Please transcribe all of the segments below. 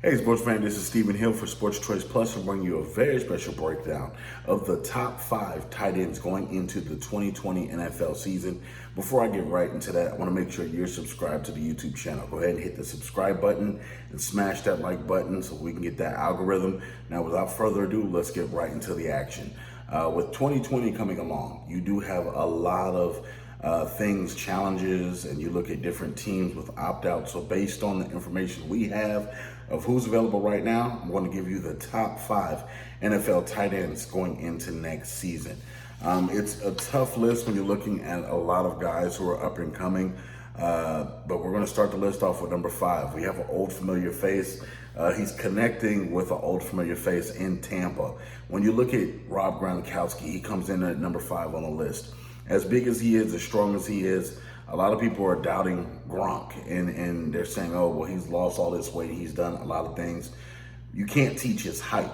Hey, sports fan, this is Stephen Hill for Sports Choice Plus. I'm bringing you a very special breakdown of the top 5 tight ends going into the 2020 NFL season. Before I get right into that, I want to make sure you're subscribed to the YouTube channel. Go ahead and hit the subscribe button and smash that like button so we can get that algorithm. Now, without further ado, let's get right into the action. With 2020 coming along, you do have a lot of challenges, and you look at different teams with opt-out. So based on the information we have of who's available right now, I'm going to give you the top 5 NFL tight ends going into next season. It's a tough list when you're looking at a lot of guys who are up and coming, but we're going to start the list off with number 5. We have an old familiar face. He's connecting with an old familiar face in Tampa. When you look at Rob Gronkowski, he comes in at number 5 on the list. As big as he is, as strong as he is, a lot of people are doubting Gronk, and they're saying, oh, well, he's lost all this weight. He's done a lot of things. You can't teach his height.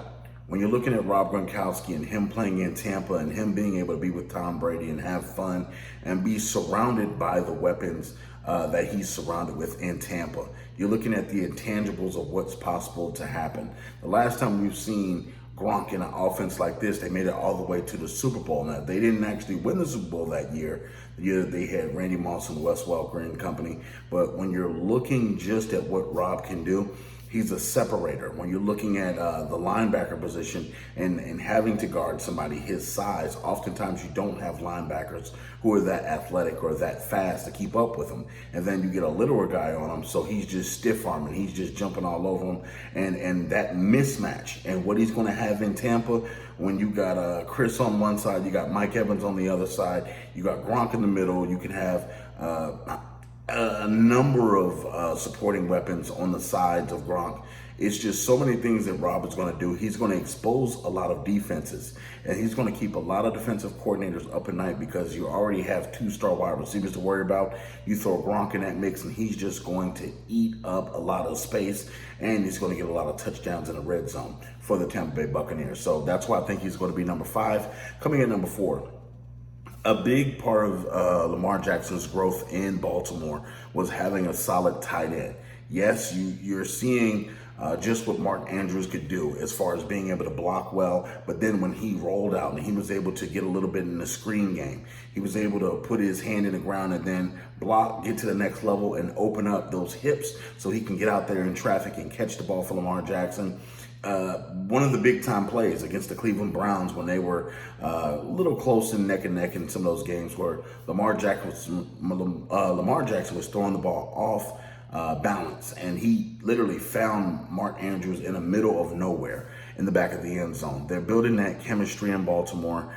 When you're looking at Rob Gronkowski and him playing in Tampa and him being able to be with Tom Brady and have fun and be surrounded by the weapons that he's surrounded with in Tampa, you're looking at the intangibles of what's possible to happen. The last time we've seen Gronk in an offense like this, they made it all the way to the Super Bowl. Now, they didn't actually win the Super Bowl that year. The year they had Randy Moss and Wes Welker and company. But when you're looking just at what Rob can do, he's a separator. When you're looking at the linebacker position and having to guard somebody his size, oftentimes you don't have linebackers who are that athletic or that fast to keep up with him. And then you get a littler guy on him, so he's just stiff arming. He's just jumping all over him. And that mismatch and what he's going to have in Tampa, when you got Chris on one side, you got Mike Evans on the other side, you got Gronk in the middle, you can have a number of supporting weapons on the sides of Gronk. It's just so many things that Rob is going to do. He's going to expose a lot of defenses, and he's going to keep a lot of defensive coordinators up at night because you already have 2-star wide receivers to worry about. You throw Gronk in that mix, and he's just going to eat up a lot of space, and he's going to get a lot of touchdowns in the red zone for the Tampa Bay Buccaneers. So that's why I think he's going to be number 5. Coming in number 4. A big part of Lamar Jackson's growth in Baltimore was having a solid tight end. Yes, you're seeing just what Mark Andrews could do as far as being able to block well, but then when he rolled out and he was able to get a little bit in the screen game, he was able to put his hand in the ground and then block, get to the next level and open up those hips so he can get out there in traffic and catch the ball for Lamar Jackson. One of the big time plays against the Cleveland Browns when they were a little close and neck in some of those games where Lamar Jackson was throwing the ball off balance, and he literally found Mark Andrews in the middle of nowhere in the back of the end zone. They're building that chemistry in Baltimore.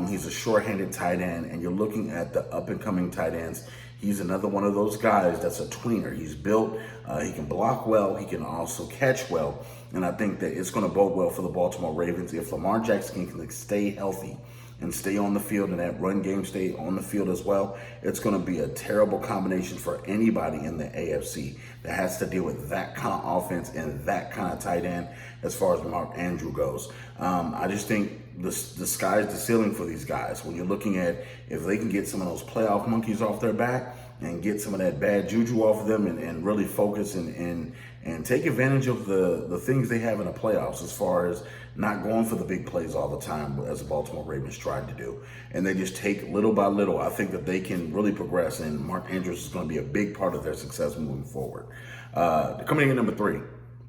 He's a short-handed tight end, and you're looking at the up-and-coming tight ends. He's another one of those guys that's a tweener. He's built, he can block well, he can also catch well, and I think that it's going to bode well for the Baltimore Ravens if Lamar Jackson can stay healthy and stay on the field, and that run game stay on the field as well. It's going to be a terrible combination for anybody in the AFC that has to deal with that kind of offense and that kind of tight end as far as Mark Andrews goes. I just think the sky's the ceiling for these guys. When you're looking at if they can get some of those playoff monkeys off their back and get some of that bad juju off of them and really focus and take advantage of the things they have in the playoffs as far as not going for the big plays all the time as the Baltimore Ravens tried to do. And they just take little by little. I think that they can really progress, and Mark Andrews is going to be a big part of their success moving forward. Coming in at number 3,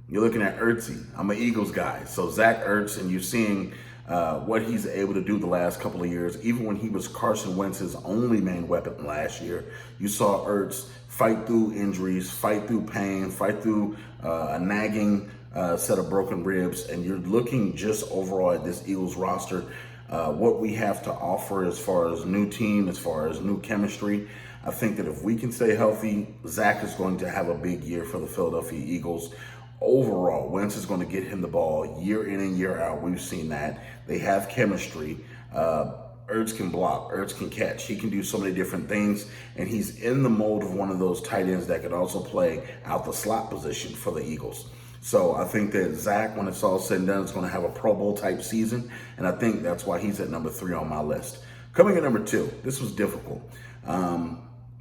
you're looking at Ertzy. I'm an Eagles guy. So Zach Ertz, and you're seeing what he's able to do the last couple of years. Even when he was Carson Wentz's only main weapon last year, you saw Ertz fight through injuries, fight through pain, fight through a nagging set of broken ribs, and you're looking just overall at this Eagles roster, what we have to offer as far as new team, as far as new chemistry. I think that if we can stay healthy, Zach is going to have a big year for the Philadelphia Eagles. Overall, Wentz is going to get him the ball year in and year out. We've seen that. They have chemistry. Ertz can block. Ertz can catch. He can do so many different things, and he's in the mold of one of those tight ends that could also play out the slot position for the Eagles. So I think that Zach, when it's all said and done, is going to have a Pro Bowl type season, and I think that's why he's at number 3 on my list. Coming at number 2, this was difficult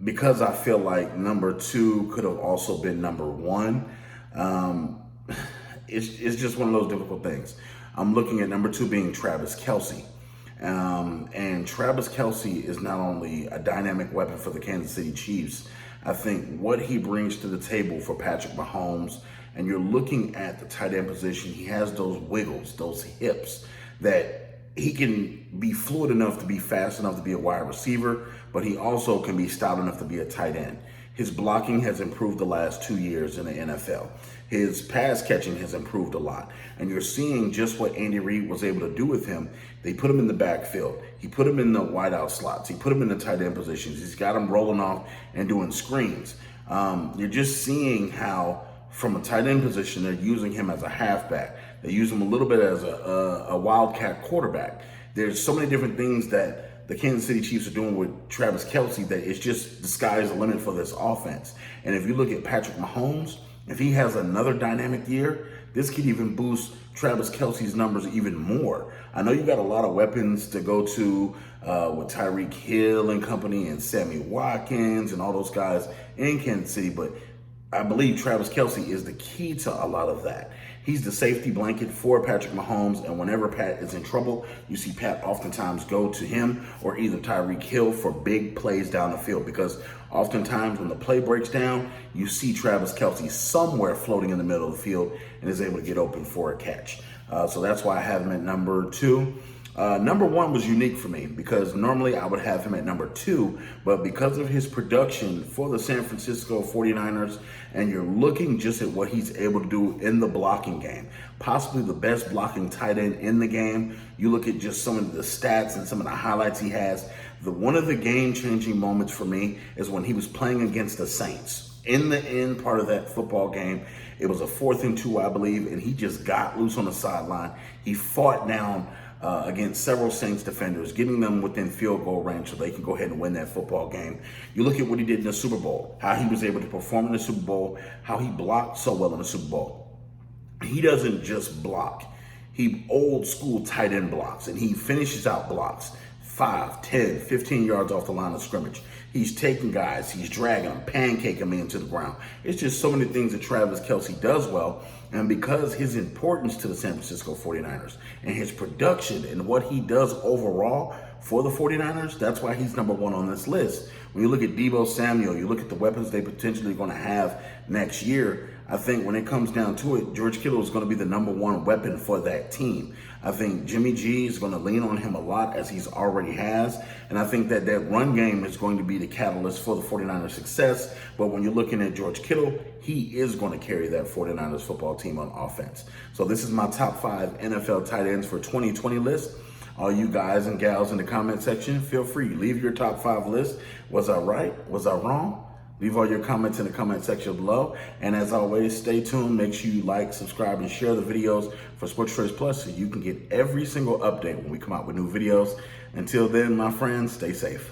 because I feel like number 2 could have also been number 1. it's just one of those difficult things. I'm looking at number 2 being Travis Kelce. And Travis Kelce is not only a dynamic weapon for the Kansas City Chiefs, I think what he brings to the table for Patrick Mahomes, and you're looking at the tight end position, he has those wiggles, those hips, that he can be fluid enough to be fast enough to be a wide receiver, but he also can be stout enough to be a tight end. His blocking has improved the last 2 years in the NFL. His pass catching has improved a lot. And you're seeing just what Andy Reid was able to do with him. They put him in the backfield. He put him in the wideout slots. He put him in the tight end positions. He's got him rolling off and doing screens. You're just seeing how, from a tight end position, they're using him as a halfback. They use him a little bit as a wildcat quarterback. There's so many different things that the Kansas City Chiefs are doing with Travis Kelce that it's just the sky's the limit for this offense. And if you look at Patrick Mahomes, if he has another dynamic year, this could even boost Travis Kelce's numbers even more. I know you got a lot of weapons to go to with Tyreek Hill and company and Sammy Watkins and all those guys in Kansas City, but I believe Travis Kelce is the key to a lot of that. He's the safety blanket for Patrick Mahomes, and whenever Pat is in trouble, you see Pat oftentimes go to him or either Tyreek Hill for big plays down the field, because oftentimes when the play breaks down, you see Travis Kelce somewhere floating in the middle of the field and is able to get open for a catch. So that's why I have him at number 2. Number 1 was unique for me because normally I would have him at number 2, but because of his production for the San Francisco 49ers, and you're looking just at what he's able to do in the blocking game, possibly the best blocking tight end in the game. You look at just some of the stats and some of the highlights he has. One of the game-changing moments for me is when he was playing against the Saints. In the end part of that football game, it was a 4th and 2, I believe, and he just got loose on the sideline. He fought down against several Saints defenders, getting them within field goal range so they can go ahead and win that football game. You look at what he did in the Super Bowl, how he was able to perform in the Super Bowl, how he blocked so well in the Super Bowl. He doesn't just block. He old school tight end blocks, and he finishes out blocks 5, 10, 15 yards off the line of scrimmage. He's taking guys, he's dragging them, pancaking them into the ground. It's just so many things that Travis Kelce does well. And because his importance to the San Francisco 49ers and his production and what he does overall for the 49ers, that's why he's number 1 on this list. When you look at Deebo Samuel, you look at the weapons they potentially going to have next year, I think when it comes down to it, George Kittle is going to be the number 1 weapon for that team. I think Jimmy G is going to lean on him a lot, as he's already has. And I think that run game is going to be the catalyst for the 49ers' success. But when you're looking at George Kittle, he is going to carry that 49ers football team on offense. So this is my top 5 NFL tight ends for 2020 list. All you guys and gals in the comment section, feel free. Leave your top 5 list. Was I right? Was I wrong? Leave all your comments in the comment section below. And as always, stay tuned. Make sure you like, subscribe, and share the videos for Sports Choice Plus so you can get every single update when we come out with new videos. Until then, my friends, stay safe.